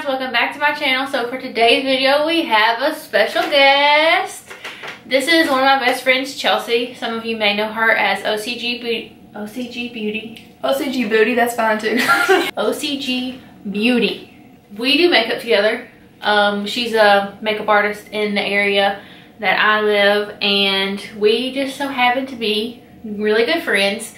welcome back to my channel. So for today's video we have a special guest. This is one of my best friends, Chelsea. Some of you may know her as OCG Beauty. OCG Booty, that's fine too. OCG Beauty. We do makeup together. She's a makeup artist in the area that I live, and we just so happen to be really good friends.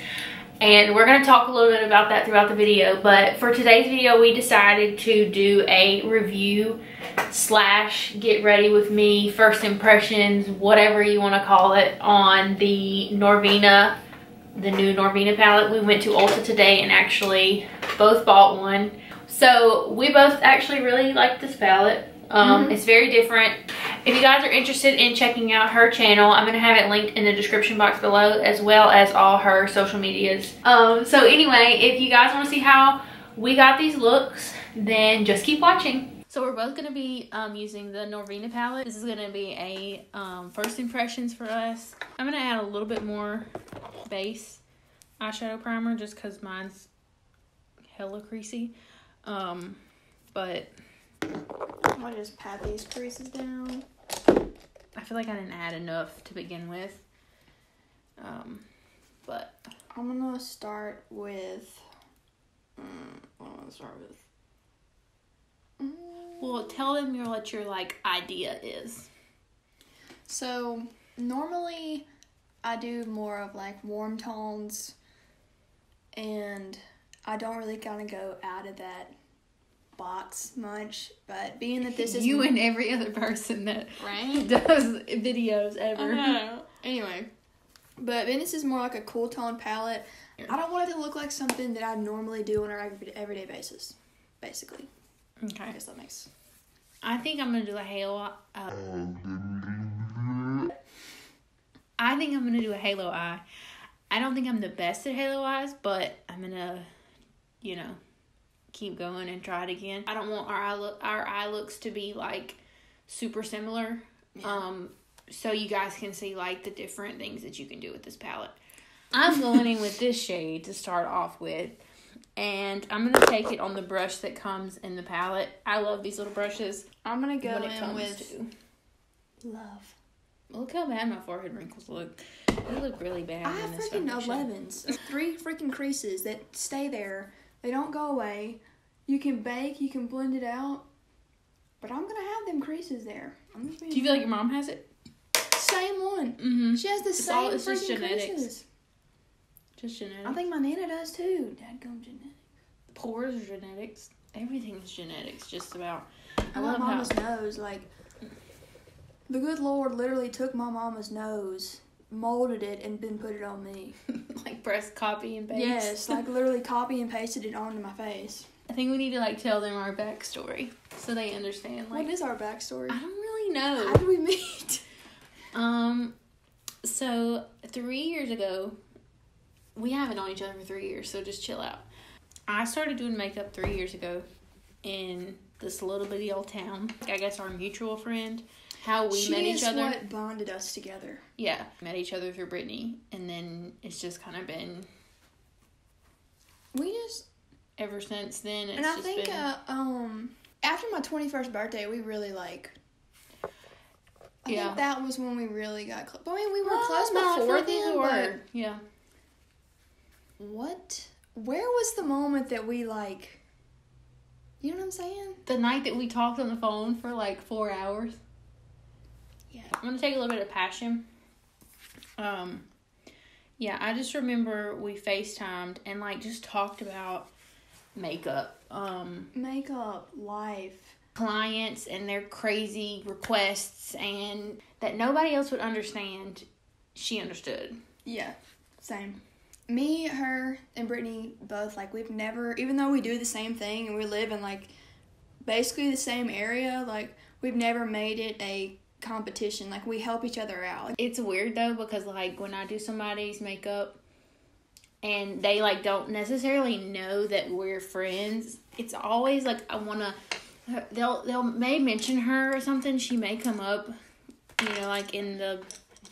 And we're going to talk a little bit about that throughout the video. But for today's video, we decided to do a review / get ready with me, first impressions, whatever you want to call it, on the Norvina, the new Norvina palette. We went to Ulta today and actually both bought one. So we both actually really like this palette. It's very different. If you guys are interested in checking out her channel, I'm going to have it linked in the description box below, as well as all her social medias. So anyway, if you guys want to see how we got these looks, then just keep watching. So we're both going to be using the Norvina palette. This is going to be a first impressions for us. I'm going to add a little bit more base eyeshadow primer just because mine's hella creasy. But I'll just pat these creases down. I feel like I didn't add enough to begin with. But I'm gonna start with what am I gonna start with? Well, tell them what your like idea is. So normally I do more of like warm tones, and I don't really kind of go out of that box much, but being that this is you and every other person that right does videos ever. Anyway, but then this is more like a cool tone palette. I don't want it to look like something that I normally do on an everyday basis, basically. Okay. I guess that makes. I think I'm gonna do a halo. I think I'm gonna do a halo eye. I don't think I'm the best at halo eyes, but I'm gonna, you know, keep going and try it again. I don't want our eye looks to be like super similar. Yeah. So you guys can see like the different things that you can do with this palette. I'm going in with this shade to start off with, and I'm gonna take it on the brush that comes in the palette. I love these little brushes. I'm gonna go in with Love. Look how bad my forehead wrinkles look. They look really bad. I have freaking 11s. 3 freaking creases that stay there. They don't go away. You can bake, you can blend it out. But I'm going to have them creases there. Do you feel like your mom has it? Same one. Mm-hmm. She has the same freaking creases. Just genetics. I think my Nana does too. Dadgum genetics. Pores are genetics. Everything is genetics, just about. I love mama's nose. Like, the good Lord literally took my mama's nose, molded it, and then put it on me. Like press copy and paste? Yes, like literally copy and pasted it onto my face. I think we need to like tell them our backstory so they understand. Like, what is our backstory? I don't really know. How did we meet? So 3 years ago, we haven't known each other for 3 years, so just chill out. I started doing makeup 3 years ago in this little bitty old town. I guess our mutual friend. How we met each other. What bonded us together. Yeah. Met each other through Brittany. And then it's just kind of been... Ever since then, it's just been... And I think, after my 21st birthday, we really, like... I think that was when we really got close. I mean, we were close before then, but... Yeah. What? Where was the moment that we, like... You know what I'm saying? The night that we talked on the phone for, like, 4 hours. Yeah. I'm going to take a little bit of passion. Yeah, I just remember we FaceTimed and, like, just talked about makeup. Makeup, life. Clients and their crazy requests, and that nobody else would understand. She understood. Yeah, same. Me, her, and Brittany both, like, we've never, even though we do the same thing and we live in, like, basically the same area, like, we've never made it a competition. Like, we help each other out. It's weird though, because like when I do somebody's makeup and they like don't necessarily know that we're friends, it's always like I want to, they'll may mention her or something. She may come up, you know, like in the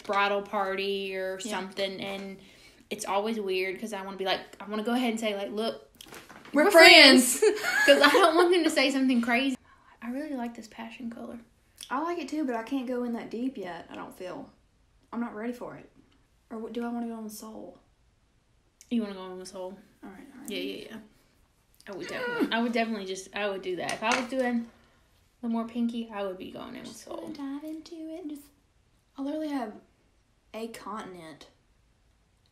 bridal party or something, and it's always weird because I want to be like, I want to go ahead and say like, look, we're friends. Because I don't want them to say something crazy. I really like this passion color. I like it too, but I can't go in that deep yet. I don't feel. I'm not ready for it. Or do I want to go on the Soul? You want to go on the Soul? All right. Yeah. I would definitely do that. If I was doing the more pinky, I would be going in with Soul. Dive into it. I literally have a continent.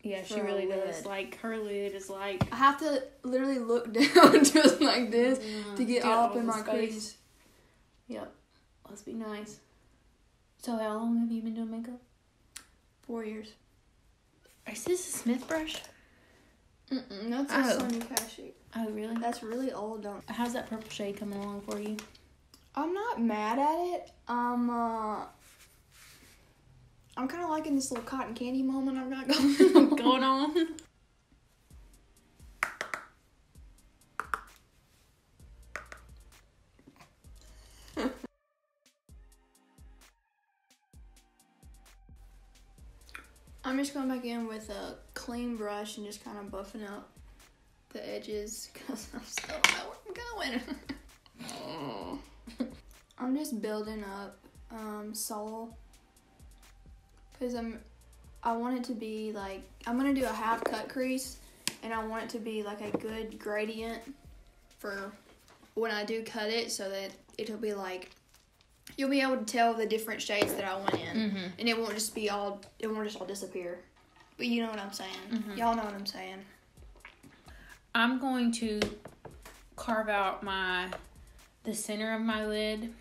Yeah, she really does. Like, her lid is like... I have to literally look down just like this to get all up in my crease. Yep. Let's be nice. So how long have you been doing makeup? 4 years. Is this a Smith brush? That's a Sony Kashi. Oh, really? That's really old. How's that purple shade coming along for you? I'm not mad at it. I'm kind of liking this little cotton candy moment I've got going on. I'm just going back in with a clean brush and just kind of buffing up the edges because I still don't know where I'm going. I'm just building up Soul because I want it to be like, I'm going to do a half cut crease and I want it to be like a good gradient for when I do cut it so that it'll be like, you'll be able to tell the different shades that I went in, and it won't just all disappear. But you know what I'm saying. Y'all know what I'm saying. I'm going to carve out the center of my lid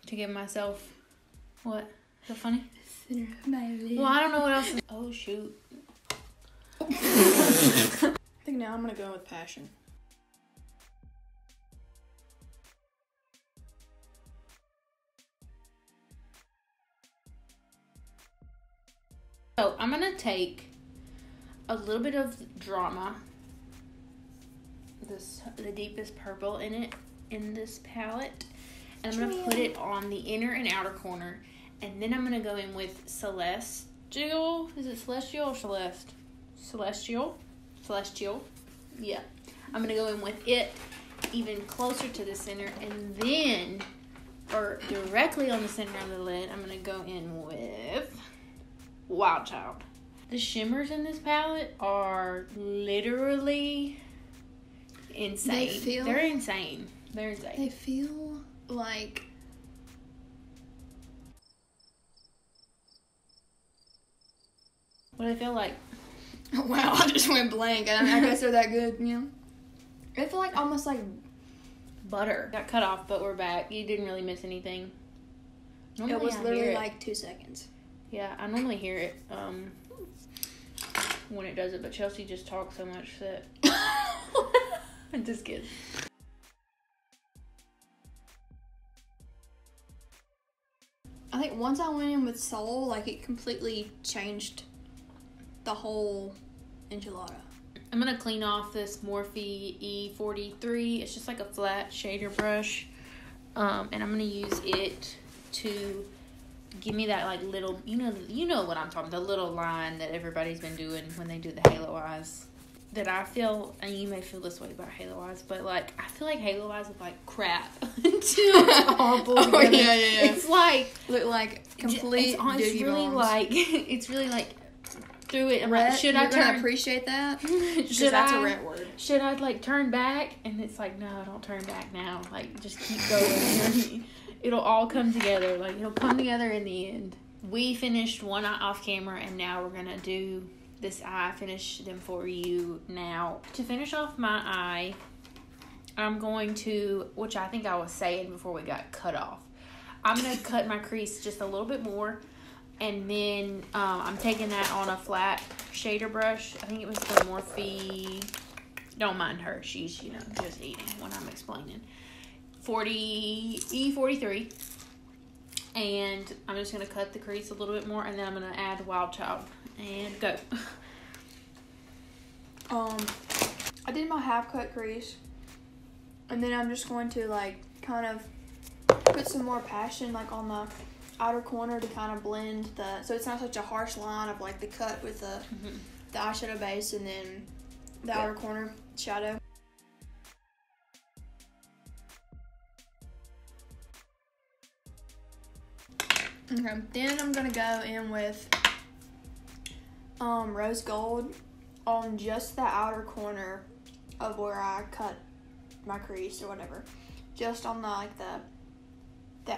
to give myself what? Is that funny? Center of my lid. Well, I don't know what else. Oh shoot! I think now I'm gonna go with Passion. So I'm going to take a little bit of Drama, the deepest purple in this palette, and I'm going to put it on the inner and outer corner, and then I'm going to go in with Celestial. Is it Celestial or Celeste? Celestial? Yeah. I'm going to go in with it even closer to the center, and then, or directly on the center of the lid, I'm going to go in with Wild Child. The shimmers in this palette are literally insane. They're insane. They feel like... What do they feel like? Oh, wow, I just went blank. I guess they're that good, you know? They feel like almost like butter. Got cut off, but we're back. You didn't really miss anything. Normally it was literally like 2 seconds. Yeah, I normally hear it when it does it, but Chelsea just talks so much that I'm just kidding. I think once I went in with Soul, like it completely changed the whole enchilada. I'm gonna clean off this Morphe E43. It's just like a flat shader brush, and I'm gonna use it to give me that like little, you know what I'm talking, the little line that everybody's been doing when they do the halo eyes. That I feel, and you may feel this way about halo eyes, but like I feel like halo eyes look like crap until it's all pulled together. Yeah. It's like look like complete. It's really like it's really like through it. I'm Rhett, like, should I turn? Appreciate that? Should that's I? A Rhett word. Should I like turn back? And it's like, no, don't turn back now. Like just keep going. It'll all come together. Like it'll come together in the end. We finished one eye off camera, and now we're gonna do this eye. Finish them for you now. To finish off my eye, I'm going to, which I think I was saying before we got cut off, I'm gonna cut my crease just a little bit more, and then I'm taking that on a flat shader brush. I think it was the Morphe. Don't mind her. She's just eating when I'm explaining. E43, and I'm just gonna cut the crease a little bit more, and then I'm gonna add Wild Child and go. I did my half cut crease, and then I'm just going to like kind of put some more Passion like on the outer corner to kind of blend so it's not such a harsh line of like the cut with the eyeshadow base and then the outer corner shadow. Okay, then I'm gonna go in with rose gold on just the outer corner of where I cut my crease or whatever. Just on the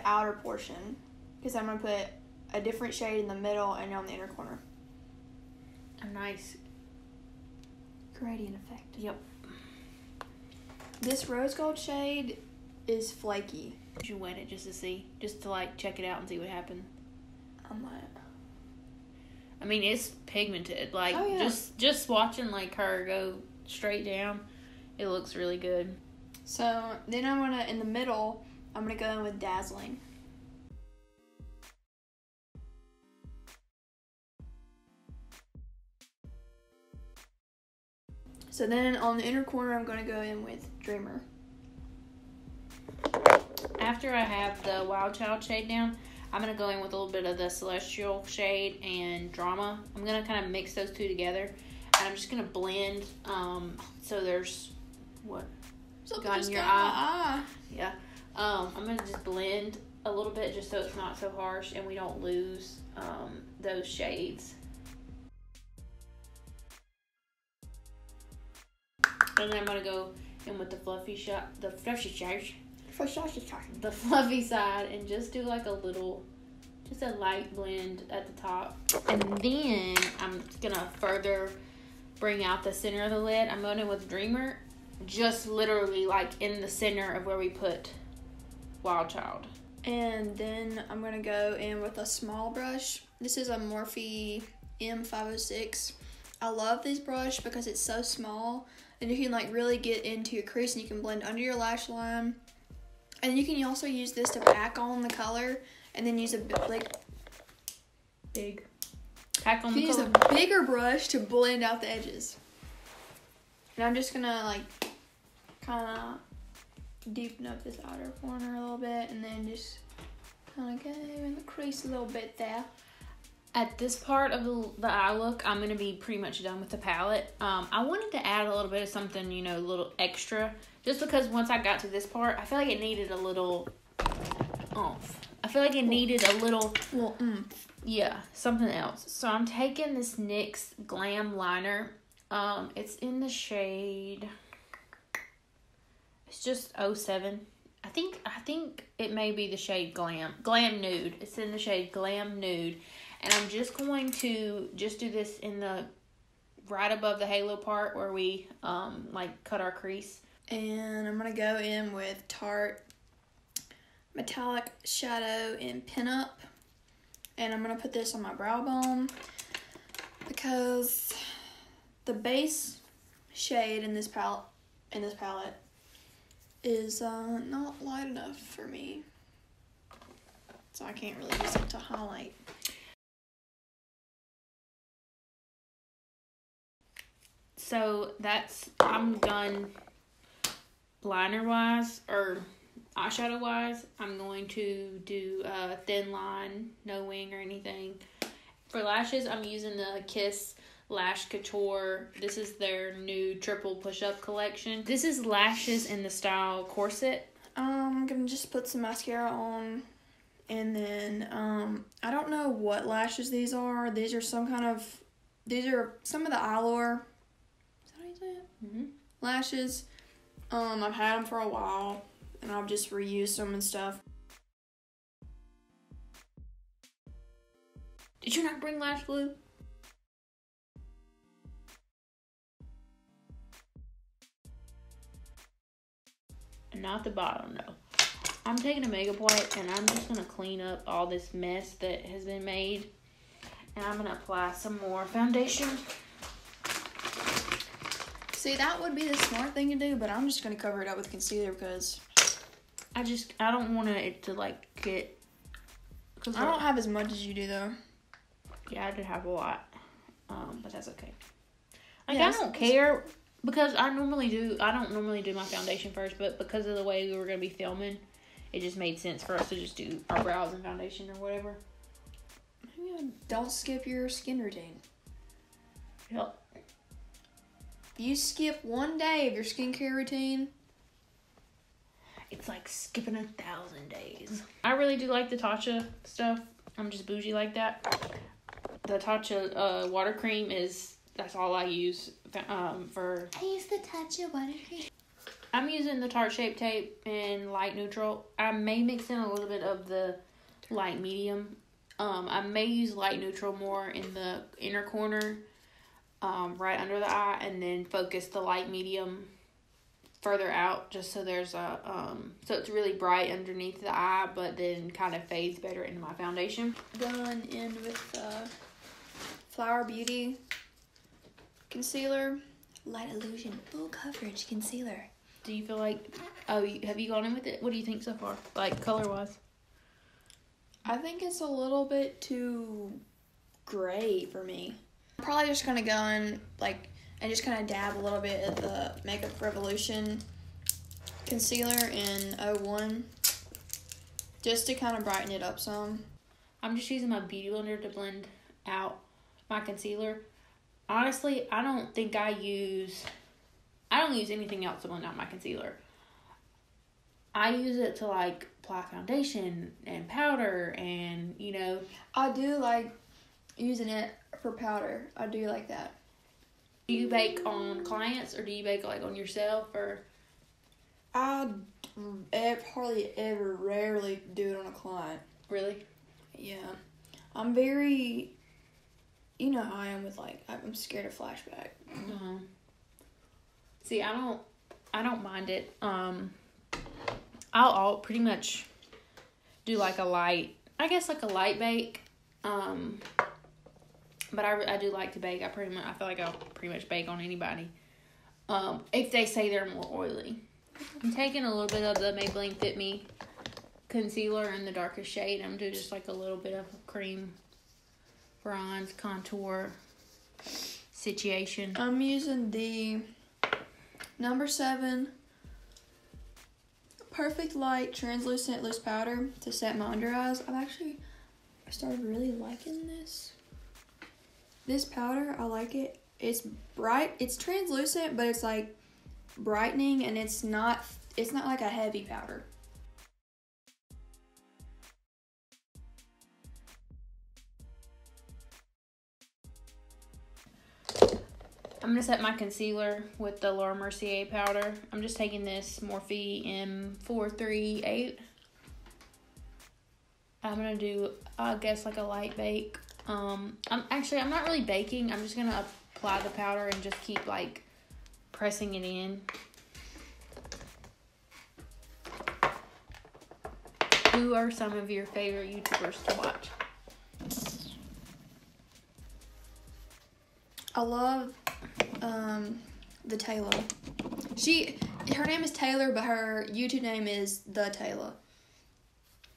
outer portion, because I'm gonna put a different shade in the middle and on the inner corner. A nice gradient effect. Yep. This rose gold shade is flaky. You should wet it just to see, just to like check it out and see what happened. I mean, it's pigmented. Like, oh, yeah. just watching like her go straight down, it looks really good. So then I'm gonna, in the middle, I'm gonna go in with Dazzling. So then on the inner corner, I'm gonna go in with Dreamer. After I have the Wild Child shade down, I'm going to go in with a little bit of the Celestial shade and Drama. I'm going to kind of mix those two together. And I'm just going to blend. So there's, what? Something got in your eye. Yeah. I'm going to just blend a little bit just so it's not so harsh and we don't lose those shades. And then I'm going to go in with the fluffy side and just do like just a light blend at the top. And then I'm gonna further bring out the center of the lid. I'm going in with Dreamer, just literally like in the center of where we put Wild Child. And then I'm gonna go in with a small brush. This is a Morphe M506. I love this brush because it's so small and you can like really get into your crease and you can blend under your lash line. And you can also use this to pack on the color, and then use a big pack on the color. You can use a bigger brush to blend out the edges. And I'm just gonna like kind of deepen up this outer corner a little bit, and then just kind of go in the crease a little bit there. At this part of the eye look, I'm going to be pretty much done with the palette. I wanted to add a little bit of something, you know, a little extra. Just because once I got to this part, I feel like it needed a little oomph. I feel like it needed a little oomph. Yeah, something else. So I'm taking this NYX Glam Liner. It's in the shade... It's just 07. I think it may be the shade Glam Nude. It's in the shade Glam Nude. And I'm just going to just do this in the right above the halo part where we like cut our crease. And I'm gonna go in with Tarte Metallic Shadow in Pinup, and I'm gonna put this on my brow bone because the base shade in this palette is not light enough for me, so I can't really use it to highlight. So I'm done liner wise or eyeshadow wise. I'm going to do a thin line, no wing or anything. For lashes, I'm using the Kiss Lash Couture. This is their new triple push-up collection. This is lashes in the style corset. I'm gonna just put some mascara on, and then I don't know what lashes these are. These are some of the Allure. Mm-hmm. Lashes. I've had them for a while and I've just reused them and stuff. Did you not bring lash glue? Not the bottom, no. I'm taking a makeup wipe and I'm just going to clean up all this mess that has been made. And I'm going to apply some more foundation. See, that would be the smart thing to do, but I'm just going to cover it up with concealer because I don't want it to like get... I don't have as much as you do though. Yeah, I do have a lot, but that's okay. Like, yeah, I don't care because I don't normally do my foundation first, but because of the way we were going to be filming, it just made sense for us to just do our brows and foundation or whatever. Yeah, don't skip your skin routine. Yep. If you skip one day of your skincare routine, it's like skipping 1,000 days. I really do like the Tatcha stuff. I'm just bougie like that. The Tatcha water cream that's all I use for... I use the Tatcha water cream. I'm using the Tarte Shape Tape in light neutral. I may mix in a little bit of the light medium. I may use light neutral more in the inner corner, right under the eye, and then focus the light medium further out, just so there's a so it's really bright underneath the eye, but then kind of fades better into my foundation. Going in with Flower Beauty concealer, Light Illusion full coverage concealer. Do you feel like, have you gone in with it? What do you think so far, like color wise? I think it's a little bit too gray for me. I'm probably just gonna go in and just kind of dab a little bit of the Makeup Revolution concealer in 01 just to kind of brighten it up some. I'm just using my Beauty Blender to blend out my concealer. Honestly, I don't use anything else to blend out my concealer. I use it to like apply foundation and powder, and you know. I do like using it for powder. I do like that. Do you bake on clients, or do you bake like on yourself, or? I hardly ever, rarely do it on a client. Really? Yeah. I'm very, you know how I am with like, I'm scared of flashback. Uh-huh. See, I don't mind it. I'll pretty much do like a light bake. But I do like to bake. I feel like I'll pretty much bake on anybody. If they say they're more oily. I'm taking a little bit of the Maybelline Fit Me concealer in the darkest shade. I'm doing just like a little bit of cream bronze contour situation. I'm using the number 7 Perfect Light Translucent Loose Powder to set my under eyes. I started really liking this. This powder, I like it. It's bright. It's translucent, but it's like brightening, and it's not like a heavy powder. I'm going to set my concealer with the Laura Mercier powder. I'm just taking this Morphe M438. I'm going to do, I guess, like a light bake. I'm not really baking. I'm just going to apply the powder and just keep, like, pressing it in. Who are some of your favorite YouTubers to watch? I love the Taylor. Her name is Taylor, but her YouTube name is The Taylor.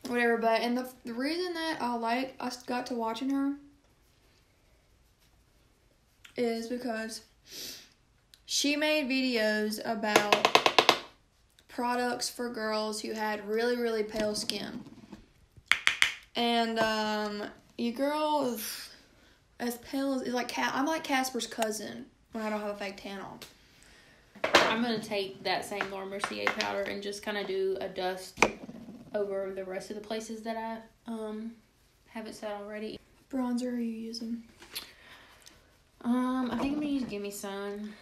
Whatever, but and the reason that I got to watching her is because she made videos about products for girls who had really, really pale skin. And your girl is as pale as I'm like Casper's cousin when I don't have a fake tan on. I'm going to take that same Laura Mercier powder and just kind of do a dust over the rest of the places that I haven't set already. What bronzer are you using? I think I'm going to use Gimme Sun.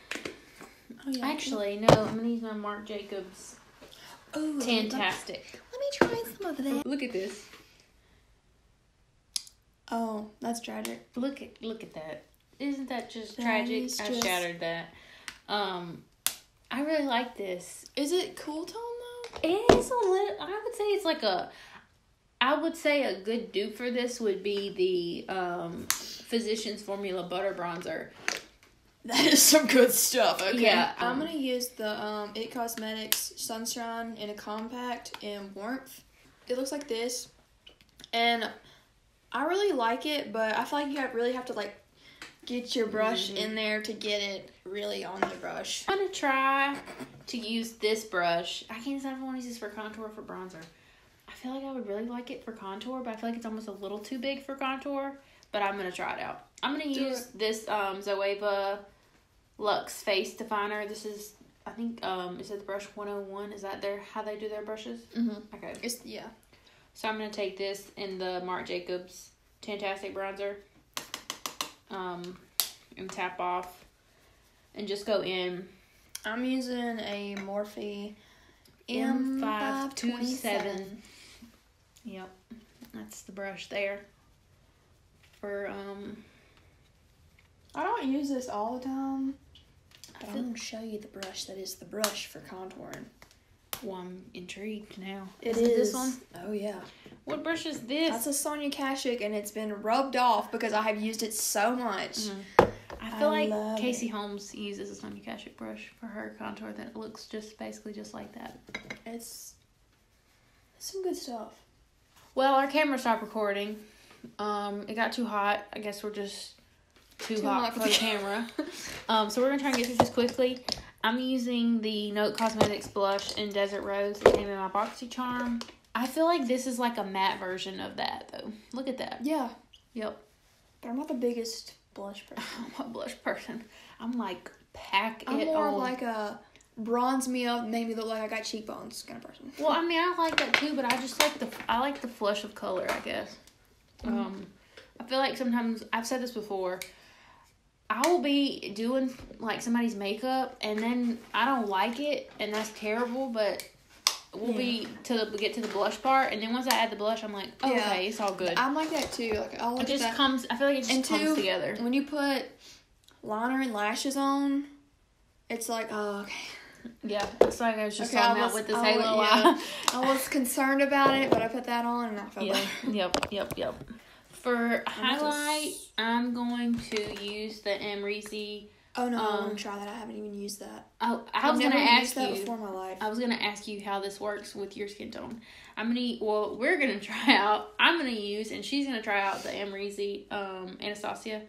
Oh, yeah. Actually, no, I'm going to use my Marc Jacobs Tantastic. Let me try some of that. Look at this. Oh, that's tragic. Look at that. Isn't that just tragic? I shattered that. I really like this. Is it cool tone though? It is a little. I would say it's like a good dupe for this would be the Physicians Formula Butter Bronzer. That is some good stuff. Okay. Yeah. I'm gonna use the It Cosmetics Sunshine in a compact in Warmth. It looks like this, and I really like it, but I feel like you really have to like get your brush in there to get it really on the brush. I'm gonna try to use this brush. I can't decide if I want to use this for contour or for bronzer. I feel like I would really like it for contour, but I feel like it's almost a little too big for contour. But I'm gonna try it out. I'm gonna use this Zoeva Luxe Face Definer. This is, I think, is it the brush 101? Is that how they do their brushes? Mm-hmm. Okay. Yeah. So I'm gonna take this in the Marc Jacobs Fantastic bronzer. And tap off. And just go in. I'm using a Morphe M527. Yep. That's the brush there. For, I don't use this all the time. But I'm going to show you the brush that is the brush for contouring. Well, I'm intrigued now. Is it this one? Oh, yeah. What brush is this? That's a Sonia Kashuk, and it's been rubbed off because I have used it so much. Mm-hmm. I feel like Casey Holmes uses a Sonia Kashuk brush for her contour that looks just basically just like that. It's some good stuff. Well, our camera stopped recording. It got too hot. I guess we're just too hot for the camera. So we're going to try and get through this quickly. I'm using the Note Cosmetics blush in Desert Rose. It came in my BoxyCharm. I feel like this is like a matte version of that, though. Look at that. Yeah. Yep. But I'm not the biggest blush person. I'm a blush person. I'm like, pack it on. I'm more of like a bronze me up, make me look like I got cheekbones kind of person. Well, I mean, I like that too, but I just like the flush of color, I guess. I feel like sometimes, I've said this before, I will be doing like somebody's makeup and then I don't like it and that's terrible, but we'll get to the blush part and then once I add the blush I'm like, oh, okay, it's all good. I'm like that too. Like I feel like it just comes together. When you put liner and lashes on, it's like, oh, okay. Yeah, it's like I was just talking about with this halo eye. I was concerned about it, but I put that on and I felt better. Yep. For highlight, I'm going to use the NYX. Oh no, I want to try that. I haven't even used that. Oh, I was going to ask you. Before my life. I was going to ask you how this works with your skin tone. We're going to try out. I'm going to use, and she's going to try out the NYX Anastasia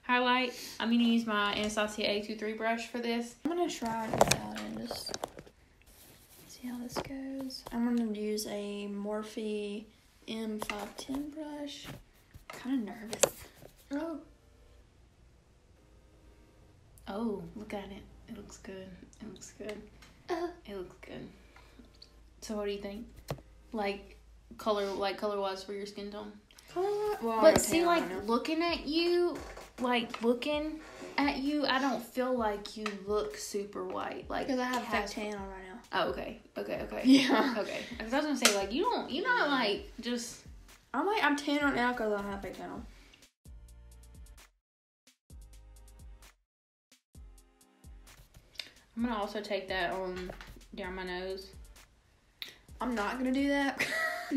highlight. I'm going to use my Anastasia A23 brush for this. I'm going to try it out and just see how this goes. I'm going to use a Morphe M510 brush. Kind of nervous. Oh, look at it. It looks good. It looks good. So what do you think? Like color-wise for your skin tone? Well, but see, looking at you, I don't feel like you look super white. Like, because I have fake tan on right now. Oh, okay. Yeah. Okay. Because I was gonna say, like, you're not like just. I'm tan right now because I have fake tan on. I'm gonna also take that on down my nose. I'm not gonna do that.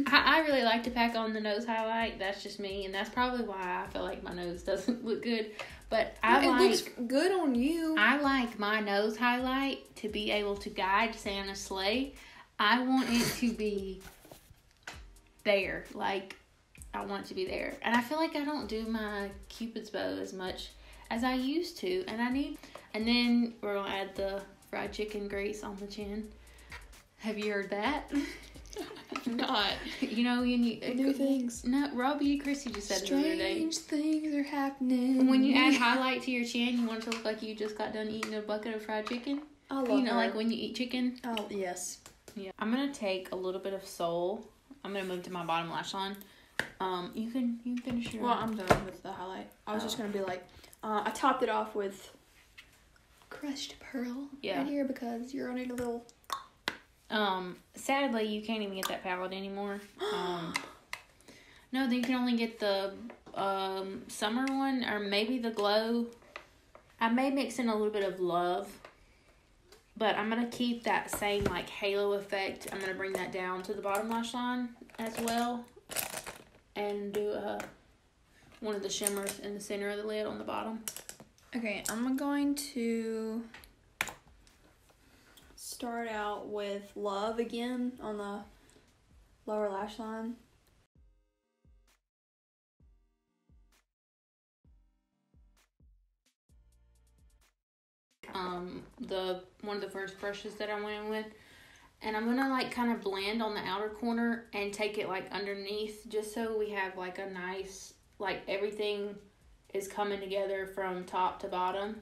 I really like to pack on the nose highlight. That's just me, and that's probably why I feel like my nose doesn't look good. But it looks good on you. I like my nose highlight to be able to guide Santa's sleigh. I want it to be there. Like, I want it to be there. And I feel like I don't do my Cupid's bow as much as I used to. And then we're going to add the fried chicken grease on the chin. Have you heard that? Not. New things. No, Robbie and Chrissy just said it the other day. Strange things are happening. When you add highlight to your chin, you want it to look like you just got done eating a bucket of fried chicken. I love her. Like when you eat chicken. Oh, yes. Yeah. I'm going to take a little bit of Soul. I'm going to move to my bottom lash line. You can finish your... Well, I'm done with the highlight. I was just going to be like... I topped it off with crushed pearl right here because you're going to need a little... Sadly, you can't even get that palette anymore. No, then you can only get the summer one or maybe the glow. I may mix in a little bit of Love, but I'm going to keep that same like halo effect. I'm going to bring that down to the bottom lash line as well and do one of the shimmers in the center of the lid on the bottom. Okay, I'm going to start out with Love again on the lower lash line. One of the first brushes that I went in with, and I'm gonna like kind of blend on the outer corner and take it like underneath just so we have like a nice, like everything is coming together from top to bottom.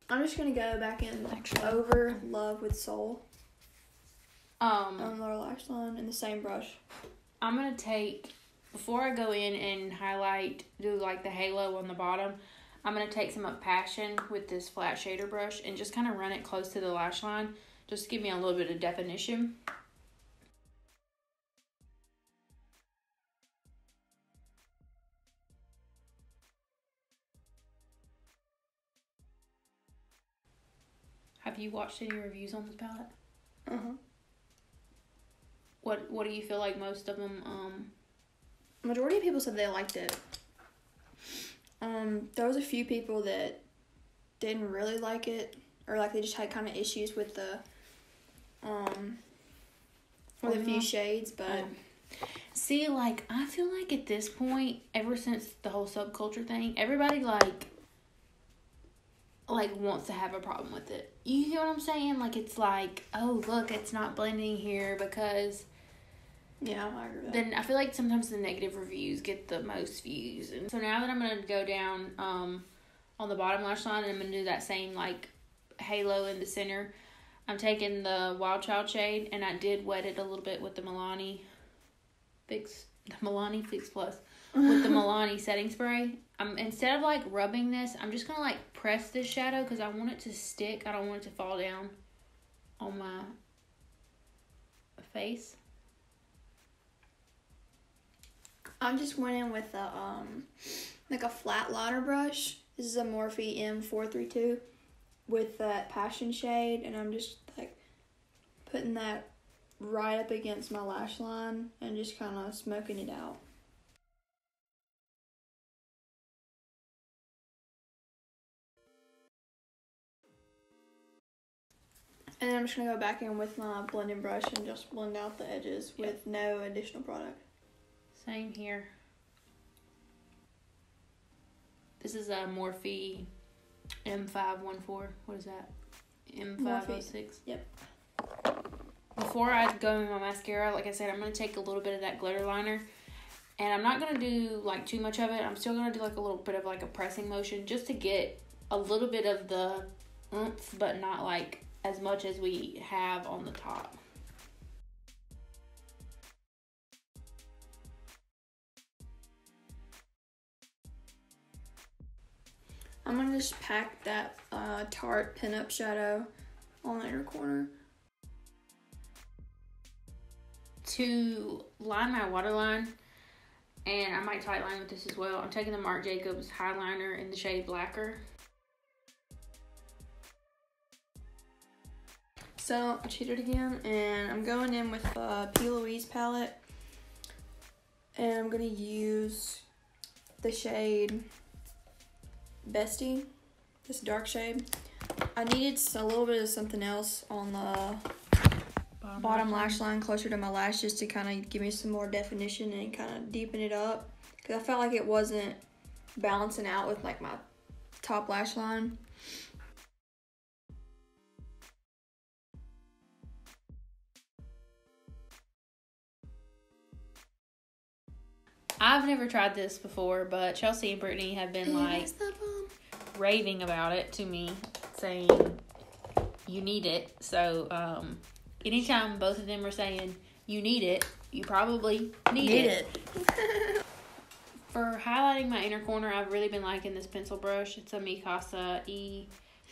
I'm just gonna go back in over Love with Soul on the lower lash line and the same brush. I'm going to take, before I go in and highlight, do like the halo on the bottom, I'm going to take some of Passion with this flat shader brush and just kind of run it close to the lash line, just to give me a little bit of definition. Have you watched any reviews on this palette? Uh-huh. What do you feel like most of them, Majority of people said they liked it. There was a few people that didn't really like it, or like they just had kind of issues with the, with a few shades, but... See, like, I feel like at this point, ever since the whole subculture thing, everybody, like wants to have a problem with it. You hear what I'm saying? Like, it's like, oh, look, it's not blending here because... Yeah, I agree with that. Then I feel like sometimes the negative reviews get the most views. And so now that I'm going to go down on the bottom lash line, and I'm going to do that same, like, halo in the center, I'm taking the Wild Child shade, and I did wet it a little bit with the Milani Fix Plus, with the Milani setting spray. Instead of, like, rubbing this, I'm just going to, like, press this shadow because I want it to stick. I don't want it to fall down on my face. I just went in with a, like a flat liner brush. This is a Morphe M432 with that Passion shade, and I'm just, like, putting that right up against my lash line and just kind of smoking it out. And then I'm just going to go back in with my blending brush and just blend out the edges with no additional product. Same here. This is a Morphe M514. What is that? M506. Yep. Before I go in my mascara, like I said, I'm going to take a little bit of that glitter liner. And I'm not going to do, like, too much of it. I'm still going to do, like, a little bit of, like, a pressing motion just to get a little bit of the oomph, but not, like, as much as we have on the top. I'm going to just pack that Tarte pinup shadow on the inner corner. To line my waterline, and I might tight line with this as well, I'm taking the Marc Jacobs highliner in the shade Blacker. So I cheated again, and I'm going in with the P. Louise palette, and I'm going to use the shade Bestie, this dark shade. I needed a little bit of something else on the bottom lash line closer to my lash, just to kind of give me some more definition and kind of deepen it up, because I felt like it wasn't balancing out with, like, my top lash line. I've never tried this before, but Chelsea and Brittany have been, like, raving about it to me, saying you need it. So anytime both of them are saying you need it, you probably need it. For highlighting my inner corner, I've really been liking this pencil brush. It's a Mikasa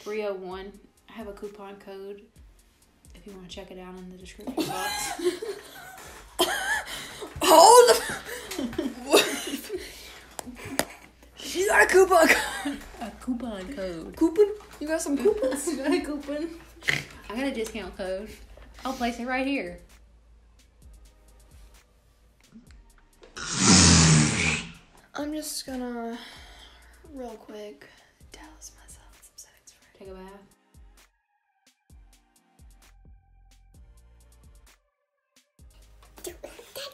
E301. I have a coupon code if you want to check it out in the description box. Hold She got a coupon code. A coupon code. Coupon? You got some coupons? You got a coupon? I got a discount code. I'll place it right here. I'm just gonna, real quick, douse myself some setting spray. Take a bath.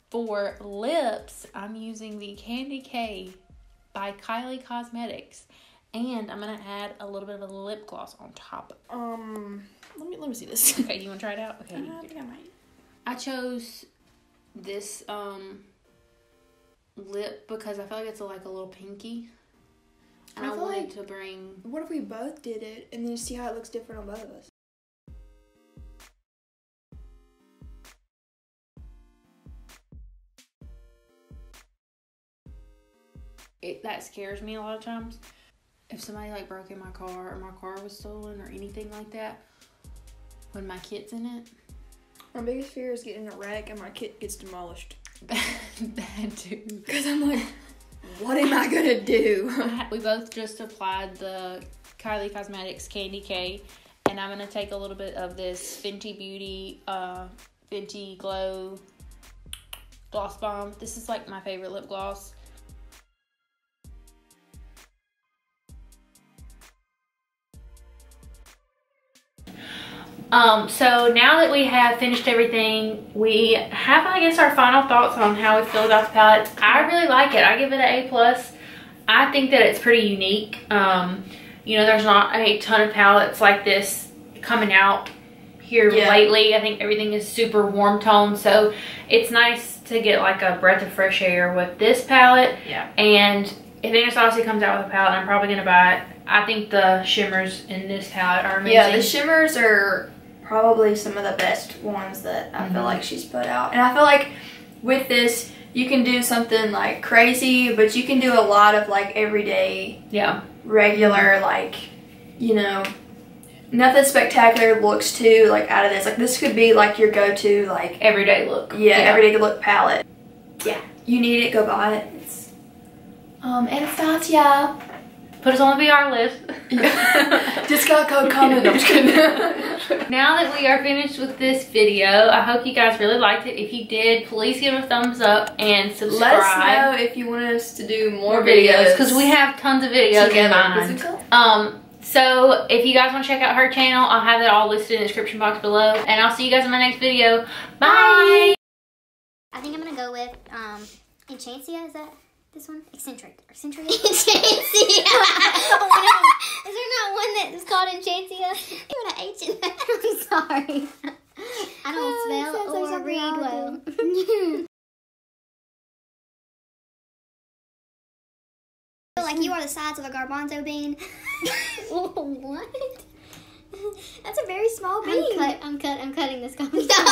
For lips, I'm using the Candy K by Kylie Cosmetics, and I'm gonna add a little bit of a lip gloss on top. Let me see this. Okay, you wanna try it out? Okay. I think I might. I chose this lip because I feel like it's like a little pinky, and I wanted like, to bring. What if we both did it and then see how it looks different on both of us? that scares me a lot of times. If somebody like broke in my car or my car was stolen or anything like that, when my kid's in it. My biggest fear is getting in a wreck and my kit gets demolished. That too. Because I'm like, what am I gonna do? We both just applied the Kylie Cosmetics Candy K, and I'm gonna take a little bit of this Fenty Beauty Fenty Glow Gloss Bomb. This is like my favorite lip gloss. So now that we have finished everything, we have, I guess, our final thoughts on how we feel about the palette. I really like it. I give it an A+. I think that it's pretty unique. You know, there's not a ton of palettes like this coming out here lately. I think everything is super warm toned, so it's nice to get like a breath of fresh air with this palette. Yeah. And if Anastasia comes out with a palette, I'm probably gonna buy it. I think the shimmers in this palette are amazing. Yeah, the shimmers are probably some of the best ones that I feel like she's put out. And I feel like with this, you can do something like crazy, but you can do a lot of like everyday, regular, like, you know, nothing spectacular looks too like out of this. Like this could be like your go-to like everyday look. Yeah, everyday look palette. Yeah, you need it, go buy it. It's Anastasia. Put us on the VR list. Discount code coming. I'm just kidding. Now that we are finished with this video, I hope you guys really liked it. If you did, please give a thumbs up and subscribe. Let us know if you want us to do more videos. Because we have tons of videos in mind. So if you guys want to check out her channel, I'll have it all listed in the description box below. And I'll see you guys in my next video. Bye! I think I'm going to go with Enchantia. Is that this one? Eccentric. Enchantia. Is there not one that is called Enchantia? Put an H in that. I'm sorry. I don't spell or read well. Like you are the size of a garbanzo bean. What? That's a very small bean. I'm cutting this conversation.